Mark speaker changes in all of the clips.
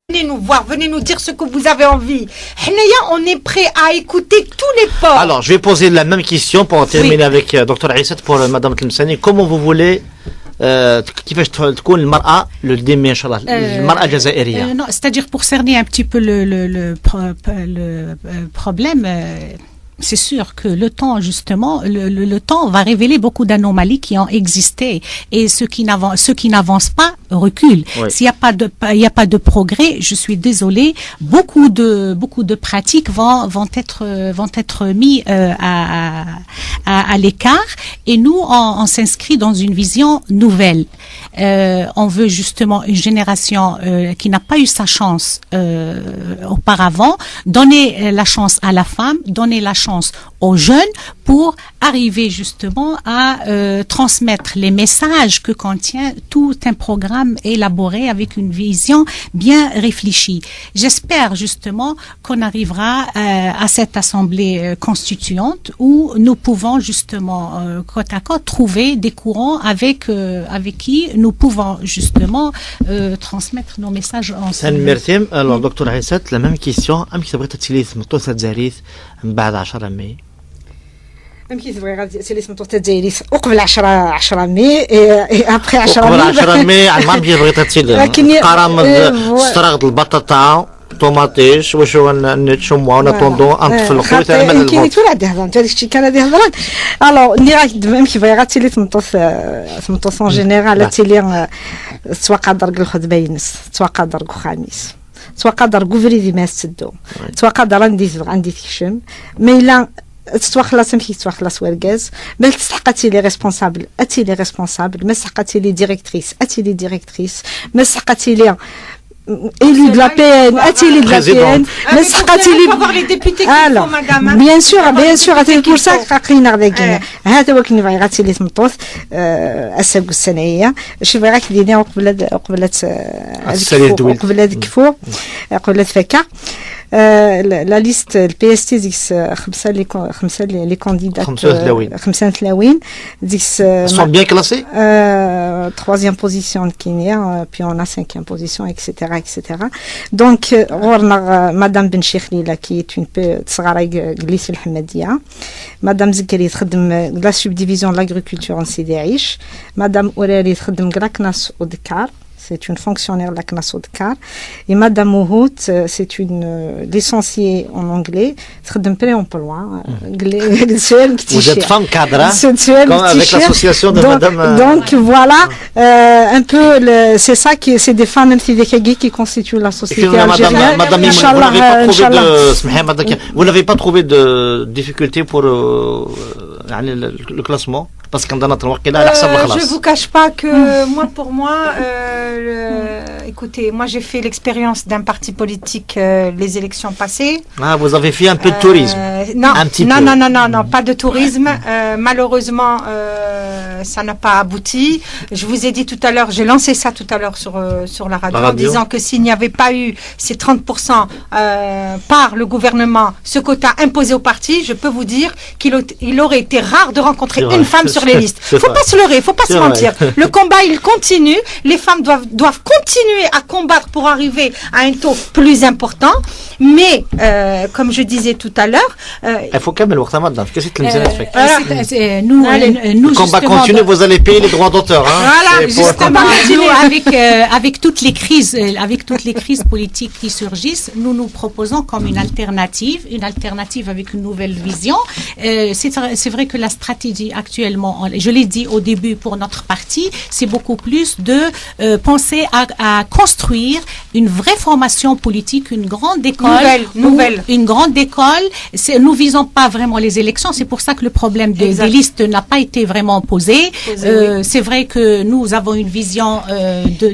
Speaker 1: Venez nous voir, venez nous dire ce que vous avez envie. On est prêt à écouter tous les ports.
Speaker 2: Alors, je vais poser la même question pour terminer avec Dr Aïssat pour Madame Tlemsani. Comment vous voulez كيفاش تكون المرأة le demi إن شاء الله المرأة الجزائرية؟
Speaker 3: Non, c'est-à-dire pour cerner un petit peu le problème. C'est sûr que le temps, justement, le temps va révéler beaucoup d'anomalies qui ont existé et ceux qui n'avancent pas reculent. Oui. S'il n'y a pas de progrès, je suis désolée, beaucoup de pratiques vont être mis à l'écart et nous on s'inscrit dans une vision nouvelle. On veut justement une génération qui n'a pas eu sa chance auparavant, donner la chance à la femme, donner la chance aux jeunes pour arriver justement à transmettre les messages que contient tout un programme élaboré avec une vision bien réfléchie. J'espère justement qu'on arrivera à cette assemblée constituante où nous pouvons justement côte à côte trouver des courants avec qui nous pouvons justement transmettre nos messages ensemble.
Speaker 2: Alors docteur Aïssat, la même question. بعد 10 ماي
Speaker 1: يمكن تبغي غادي سي لي سميتو تدايري وقبل 10 ماي ابخي 10
Speaker 2: ماي قبل 10 ماي على ما بغي تتسيل قرامض استرغد البطاطا طوماطيش واش هو نتشموا ونطوندو انت في القوت انا مازال
Speaker 1: كاين تولى دي هضره انت داك الشيء كان دي هضره الو اللي غادي يمكن بغي غاتي لي سمطوس اون جينيرال تيلي سواق درك الخدمه ينس سواق درك خميس تواقدر غوفري دي ما سدو تواقدر عندي تكشم ما الا تواخلاص مشي تواخلاص ورغاز ما تستحقاتي لي ريسبونسابل اتي لي ريسبونسابل ما تستحقاتي لي ديريكتريس اتي لي ديريكتريس ما تستحقاتي لي élu de la PN, atelier de la PN, mais ça avoir les députés qu'il faut, madame.
Speaker 3: Bien sûr, c'est pour ça qu'après نغداكين هذا هو كي نبغي غاتي لي تمطوط السابق السنويه شي بغا كيدينا قبل كفور قبل فكا la liste le PST dit les candidats خمسة تلاوين
Speaker 2: sont bien classés
Speaker 3: troisième position de Kenya puis on a cinquième position etc. donc madame Ben Chekhlila qui est une peu صغارة جليس الحمدية madame Zikri تخدم la subdivision de l'agriculture en Sidi Aïch madame Ourari تخدم Graknas au Dakar. C'est une fonctionnaire de la CNAS au Dakar. Et Madame Mouhout, c'est une licenciée en anglais. تخدم pré-emploi.
Speaker 2: Vous êtes femme cadre, comme avec l'association de Madame.
Speaker 3: Donc voilà, un peu, c'est ça qui, c'est des femmes qui constituent la société algérienne.
Speaker 2: Madame, vous n'avez pas trouvé de difficulté pour le classement? Parce qu'on donne
Speaker 1: je vous cache pas que pour moi, écoutez, moi j'ai fait l'expérience d'un parti politique les élections passées.
Speaker 2: Ah, vous avez fait un peu de tourisme.
Speaker 1: Non, pas de tourisme. Malheureusement, ça n'a pas abouti. Je vous ai dit tout à l'heure, j'ai lancé ça tout à l'heure sur la radio en disant que s'il n'y avait pas eu ces 30% par le gouvernement, ce quota imposé au parti, je peux vous dire qu'il aurait été rare de rencontrer une femme sur les listes. Faut pas se leurrer, faut pas se mentir. Le combat, il continue. Les femmes doivent continuer à combattre pour arriver à un taux plus important. Mais, comme je disais tout à l'heure,
Speaker 2: il faut quand même le madame. Qu'est-ce que
Speaker 3: nous
Speaker 2: le combat continue, vous allez payer les droits d'auteur.
Speaker 3: Voilà, justement, avec toutes les crises politiques qui surgissent, nous nous proposons comme une alternative avec une nouvelle vision. C'est vrai que la stratégie actuellement, je l'ai dit au début pour notre parti, c'est beaucoup plus de penser à construire une vraie formation politique, une grande école, une grande école. Nous visons pas vraiment les élections, c'est pour ça que le problème des listes n'a pas été vraiment posé. C'est vrai que nous avons une vision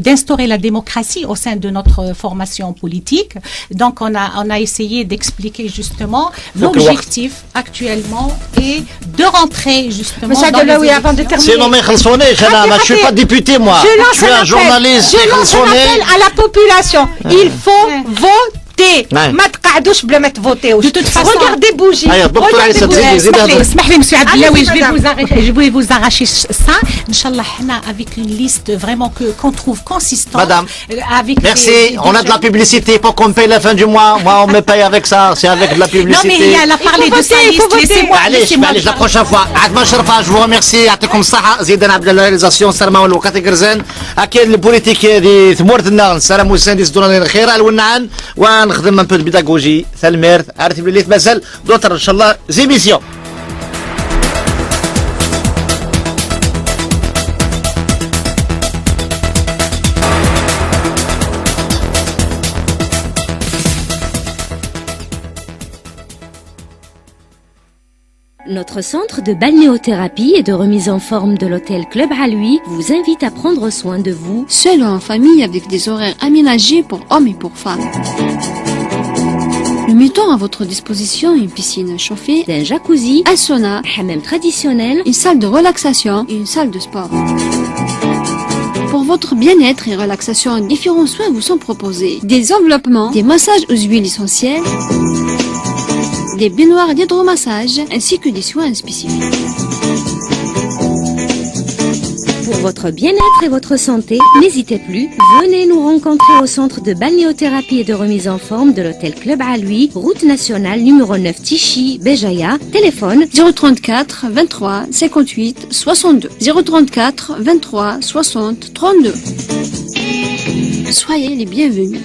Speaker 3: d'instaurer la démocratie au sein de notre formation politique. Donc on a essayé d'expliquer justement l'objectif actuellement est de rentrer justement dans
Speaker 1: oui, avant de terminer.
Speaker 2: Sinon, mais je suis pas député, moi. Je suis un journaliste.
Speaker 1: Je lance un appel à la population. Il faut voter. voter. ما تقعدوش بلا ما تفوتيوش.
Speaker 3: De toute façon,
Speaker 1: regardez bougie.
Speaker 3: Monsieur Monsieur Abdelawi, je vais vous arracher ça. Inch'Allah, avec une liste vraiment qu'on trouve consistante.
Speaker 2: Madame,
Speaker 3: avec
Speaker 2: merci. On a de la publicité pour qu'on paye la fin du mois. Moi, on me paye avec ça. C'est avec de la publicité.
Speaker 3: Non, mais elle a parlé de sa liste.
Speaker 2: Laissez-moi la prochaine fois. عدما شرفة. Je vous remercie. يعطيكم الصحة. زيدنا عبد الله رياليزاسيون سلامة والوقت قرزان. أكيد البوليتيك هذه ثمورتنا. السلام والسندس دون الخير الونعان. ونخدم un peu de pédagogie. ثلمير. عرفتي باللي تمثل. دوتر إن شاء الله زيميسيون.
Speaker 4: Notre centre de balnéothérapie et de remise en forme de l'hôtel Club Alui vous invite à prendre soin de vous,
Speaker 5: seul ou en famille avec des horaires aménagés pour hommes et pour femmes. Nous mettons à votre disposition une piscine chauffée,
Speaker 4: un jacuzzi,
Speaker 5: un sauna,
Speaker 4: un hammam traditionnel,
Speaker 5: une salle de relaxation et une salle de sport. Pour votre bien-être et relaxation, différents soins vous sont proposés. Des enveloppements, des massages aux huiles essentielles, des baignoires d'hydromassage ainsi que des soins spécifiques.
Speaker 4: Pour votre bien-être et votre santé, n'hésitez plus, venez nous rencontrer au centre de balnéothérapie et de remise en forme de l'hôtel Club Alui, route nationale numéro 9 Tichy, Béjaïa, téléphone
Speaker 5: 034 23 58 62 034 23 60 32. Soyez les bienvenus.